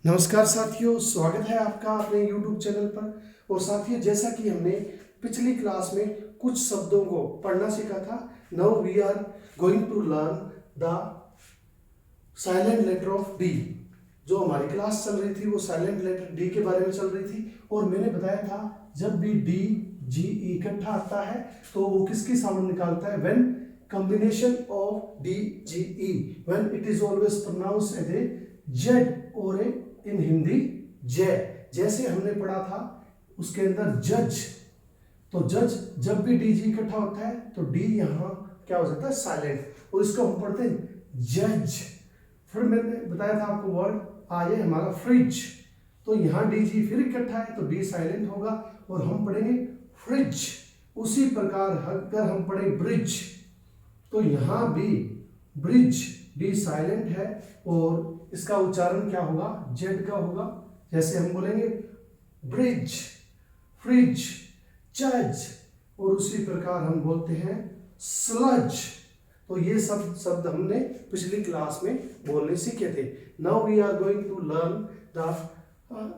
नमस्कार साथियों, स्वागत है आपका अपने YouTube चैनल पर। और साथियों, जैसा कि हमने पिछली क्लास में कुछ शब्दों को पढ़ना सीखा था, now we are going to learn the silent letter of D. जो हमारी क्लास चल रही थी वो साइलेंट लेटर डी के बारे में चल रही थी। और मैंने बताया था जब भी डी जी ई इकट्ठा आता है तो वो किसकी साउंड निकालता है? When combination of D, G, E, when it is always pronounced as a Z or a in Hindi जय। जैसे हमने पढ़ा था उसके अंदर जज, तो जज जब भी डी जी इकट्ठा होता है तो डी यहाँ क्या हो जाता है? साइलेंट। और इसको हम पढ़ते हैं जज। फिर मैंने बताया था आपको वर्ड आए हमारा फ्रिज, तो यहाँ डी जी फिर इकट्ठा है तो डी साइलेंट होगा और हम पढ़ेंगे फ्रिज। उसी प्रकार अगर हम पढ़े ब्रिज तो यहाँ भी ब्रिज डी साइलेंट है और इसका उच्चारण क्या होगा? जेड का होगा। जैसे हम बोलेंगे ब्रिज, फ्रिज, जज। और उसी प्रकार हम बोलते हैं स्लज। तो ये सब शब्द हमने पिछली क्लास में बोलने सीखे थे। Now we are going to learn the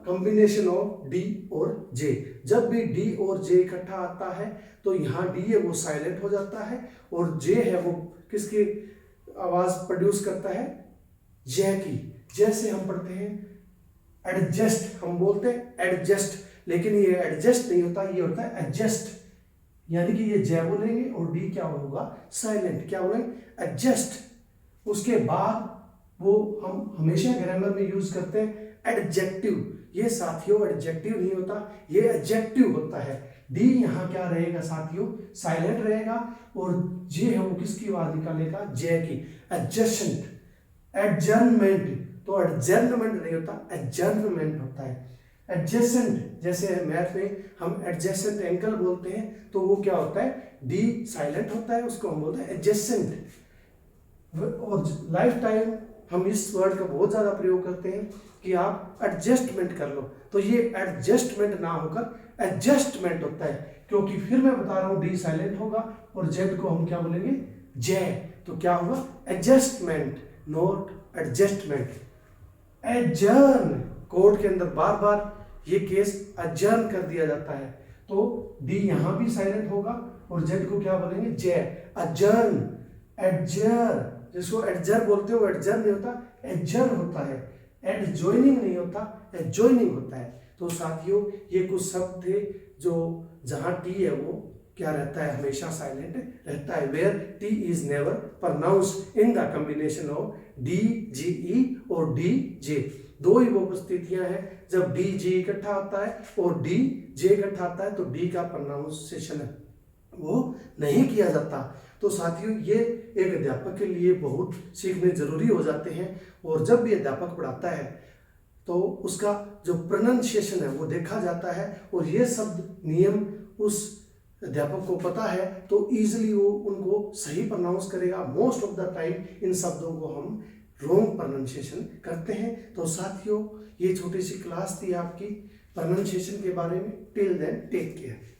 combination of D और जे। जब भी डी और जे इकट्ठा आता है तो यहाँ डी है वो साइलेंट हो जाता है और जे है वो किसकी आवाज प्रोड्यूस करता है? जय की। जैसे हम पढ़ते हैं एडजस्ट, हम बोलते हैं एडजस्ट, लेकिन ये एडजस्ट नहीं होता, ये होता है एडजस्ट। यानी कि ये जय बोलेंगे और डी क्या होगा? साइलेंट। क्या बोलेंगे? एडजस्ट। उसके बाद वो हम हमेशा ग्रामर में यूज करते हैं एडजेक्टिव। ये साथियों एडजेक्टिव नहीं होता, ये एडजेक्टिव होता है। डी यहाँ क्या रहेगा साथियों? साइलेंट रहेगा और जे है वो किसकी आवाज निकालेगा? जय की। एडजस्टमेंट, एडजर्नमेंट, तो एडजर्नमेंट नहीं होता, एडजर्नमेंट होता है। एडजेसेंट, जैसे मैथ में हम एडजेसेंट एंगल बोलते हैं तो वो क्या होता है? डी साइलेंट होता है, उसको हम बोलते हैं एडजेसेंट। और लाइफ टाइम हम इस वर्ड का बहुत ज्यादा प्रयोग करते हैं कि आप एडजस्टमेंट कर लो, तो ये एडजस्टमेंट ना होकर एडजस्टमेंट होता है, क्योंकि फिर मैं बता रहा हूं डी साइलेंट होगा और जेड को हम क्या बोलेंगे? जय। तो क्या होगा? Adjustment, not adjustment. Adjourn, court के अंदर बार बार ये केस एडजर्न कर दिया जाता है तो डी यहां भी साइलेंट होगा और जेड को क्या बोलेंगे? जय। एडजर्न, एडजर, जिसको एडजर बोलते हो एडजर नहीं होता, एडजर होता है। एडजॉइनिंग नहीं होता, एडजॉइनिंग होता है। तो साथियों ये कुछ शब्द थे जो जहां टी है वो क्या रहता है? हमेशा साइलेंट रहता है। Where T is never pronounced in the combination of D G E और डी जे। दो ही वो उपस्थितियां हैं जब डी जी इकट्ठा होता है और डी जे इकट्ठा आता है तो डी का प्रोनाउंसिएशन है वो नहीं किया जाता। तो साथियों ये एक अध्यापक के लिए बहुत सीखने जरूरी हो जाते हैं और जब भी अध्यापक पढ़ाता है तो उसका जो प्रोनाउंसिएशन है वो देखा जाता है और ये शब्द नियम उस अध्यापक को पता है तो इजीली वो उनको सही प्रोनाउंस करेगा। Most of the time in शब्दों को हम रॉन्ग प्रोनाउंसिएशन करते हैं। तो साथियों ये छोटी सी क्लास थी आपकी प्रोनाउंसिएशन के बारे में। Till then take care.